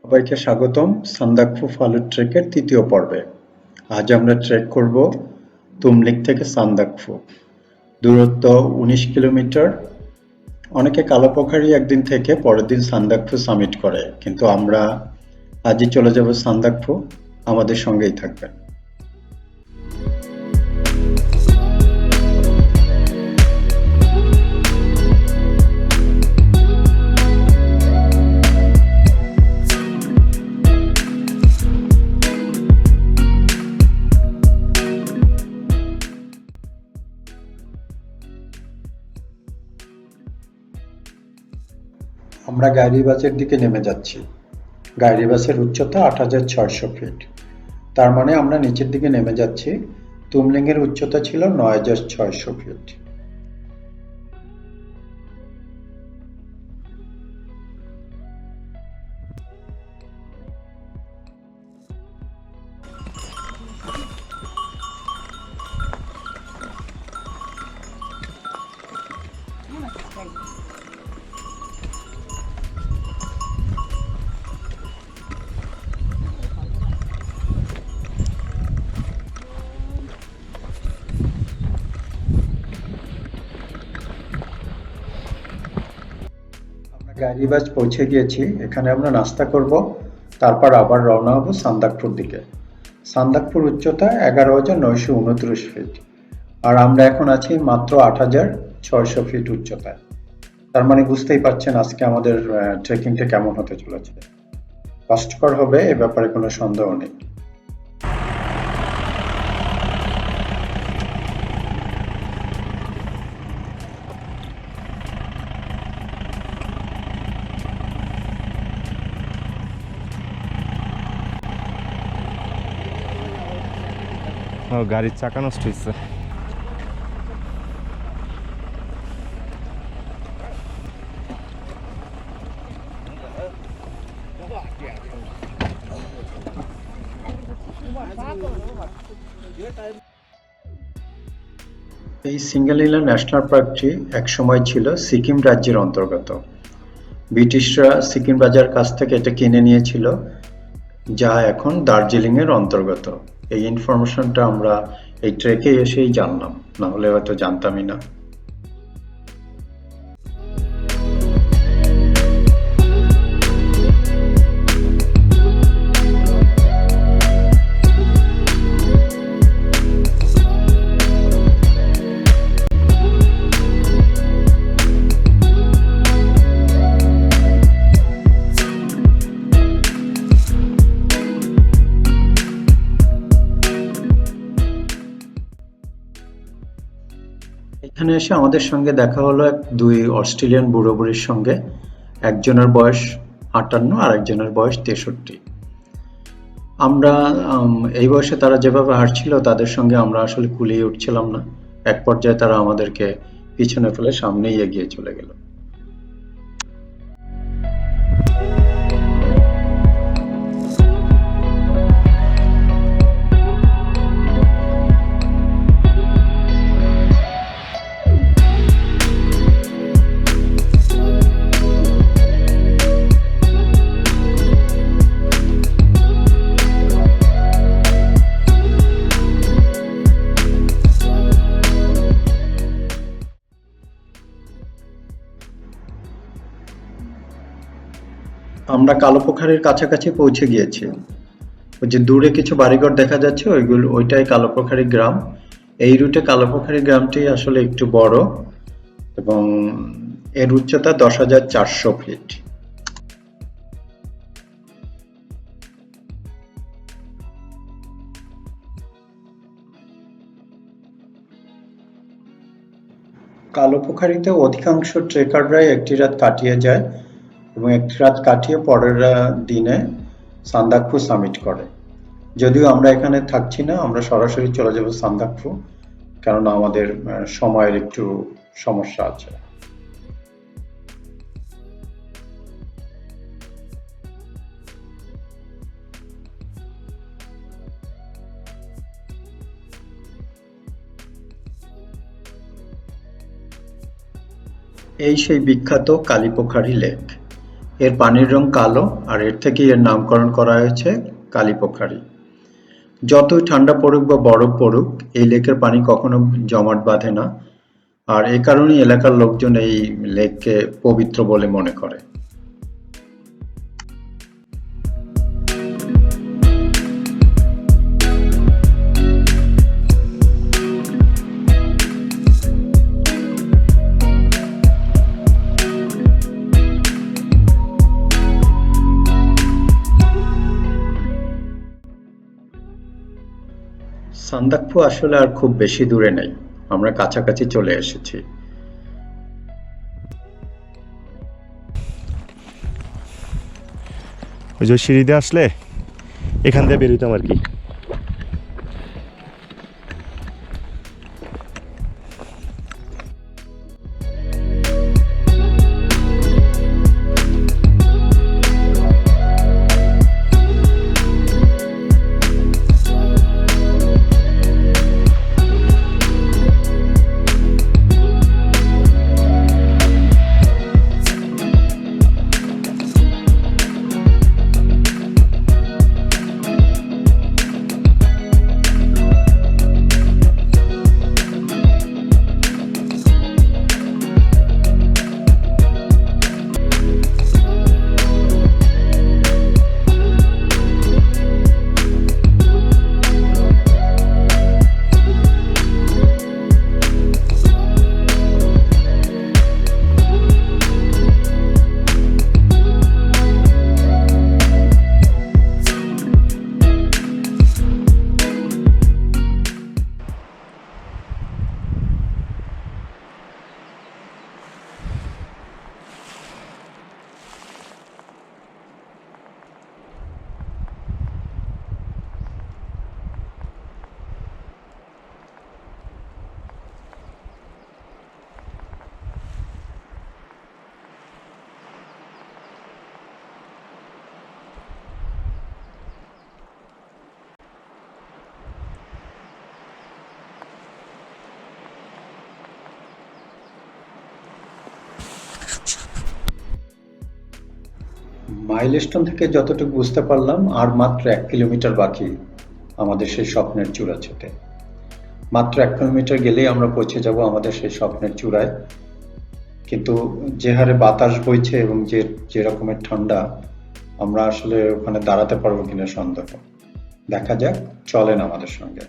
সবাইকে স্বাগতম সান্দাকফু ফালুট ট্রেকের তৃতীয় পর্বে। আজ আমরা ট্রেক করব তুমলিক থেকে সান্দাকফু। দূরত্ব ১৯ কিলোমিটার। অনেকে কালোপোখারি একদিন থেকে পরের দিন সান্দাকফু সামিট করে, কিন্তু আমরা আজই চলে যাব সান্দাকফু। আমাদের সঙ্গেই থাকবেন। আমরা গাইরিবাসের দিকে নেমে যাচ্ছি। গাইরিবাসের উচ্চতা ৮৬০০ ফিট। তার মানে আমরা নিচের দিকে নেমে যাচ্ছি। তুমলিংয়ের উচ্চতা ছিল ৯৬০০ ফিট। গাইরিবাস পৌঁছে গিয়েছি। এখানে আমরা নাস্তা করব, তারপর আবার রওনা হব সান্দাকফুর দিকে। সান্দাকফুর উচ্চতা ১১,৯২৯ ফিট, আর আমরা এখন আছি মাত্র ৮৬০০ ফিট উচ্চতায়। তার মানে বুঝতেই পারছেন আজকে আমাদের ট্রেকিংটা কেমন হতে চলেছে। কষ্টকর হবে, এ ব্যাপারে কোনো সন্দেহ নেই। গাড়ির চাকা নষ্ট হয়েছে। এই সিঙ্গালিলা ন্যাশনাল পার্কটি একসময় ছিল সিকিম রাজ্যের অন্তর্গত। ব্রিটিশরা সিকিম রাজার কাছ থেকে এটা কিনে নিয়েছিল, যা এখন দার্জিলিংয়ের অন্তর্গত। এই ইনফরমেশনটা আমরা এই ট্রেকে এসেই জানলাম, না হলে হয়তো জানতামই না। এখানে এসে আমাদের সঙ্গে দেখা হলো দুই অস্ট্রেলিয়ান বুড়ো বুড়ির সঙ্গে। একজনের বয়স ৫৮ আর একজনের বয়স ৬৩। আমরা এই বয়সে তারা যেভাবে হাঁটছিল, তাদের সঙ্গে আমরা আসলে কুলিয়ে উঠছিলাম না। এক পর্যায়ে তারা আমাদেরকে পিছনে ফেলে সামনেই এগিয়ে চলে গেল। আমরা কালোপোখারির কাছাকাছি পৌঁছে গিয়েছি। ওই যে দূরে কিছু বাড়িঘর দেখা যাচ্ছে, ওইটাই কালোপোখারি গ্রাম। এই রুটে কালোপোখারি গ্রামটি আসলে একটু বড় এবং এর উচ্চতা ১০,৪০০ ফিট। কালোপোখারিতে অধিকাংশ ট্রেকাররাই একটি রাত কাটিয়ে যায় এবং একটি রাত কাটিয়ে পরের দিনে সান্দাকফু সামিট করে। যদিও আমরা এখানে থাকছি না, আমরা সরাসরি চলে যাব সান্দাকফু, কেননা আমাদের সময়ের একটু সমস্যা আছে। এই সেই বিখ্যাত কালিপোখারি লেক। এর পানির রং কালো আর এর থেকেই এর নামকরণ করা হয়েছে কালীপোখারি। যতই ঠান্ডা পড়ুক বা বরফ পড়ুক এই লেকের পানি কখনো জমাট বাঁধে না, আর এ কারণেই এলাকার লোকজন এই লেককে পবিত্র বলে মনে করে। সান্দাকফু আসলে আর খুব বেশি দূরে নেই, আমরা কাছাকাছি চলে এসেছি। ওই যে সিঁড়ি দিয়ে আসলে এখান দিয়ে বেরোতাম আর কি। মাইলস্টোন থেকে যতটুকু বুঝতে পারলাম আর মাত্র 1 কিলোমিটার বাকি আমাদের সেই স্বপ্নের চূড়া ছুঁতে। মাত্র 1 কিলোমিটার গেলেই আমরা পৌঁছে যাব আমাদের সেই স্বপ্নের চূড়ায়। কিন্তু যে হারে বাতাস বইছে এবং যে রকমের ঠান্ডা, আমরা আসলে ওখানে দাঁড়াতে পারবো কিনা সন্দেহ। দেখা যাক, চলেন আমাদের সঙ্গে।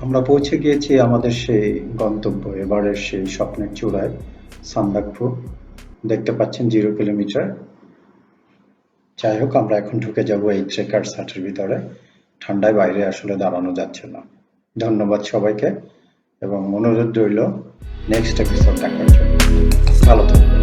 আমরা পৌঁছে গিয়েছি আমাদের সেই গন্তব্য, এবারের সেই স্বপ্নের চূড়ায়, সান্দাকফু। দেখতে পাচ্ছেন 0 কিলোমিটার। যাই হোক, আমরা এখন ঢুকে যাব এই ট্রেকার্স হাটের ভিতরে। ঠান্ডায় বাইরে আসলে দাঁড়ানো যাচ্ছে না। ধন্যবাদ সবাইকে এবং অনুরোধ রইল নেক্সট এপিসোড দেখার জন্য। ভালো থাকবেন।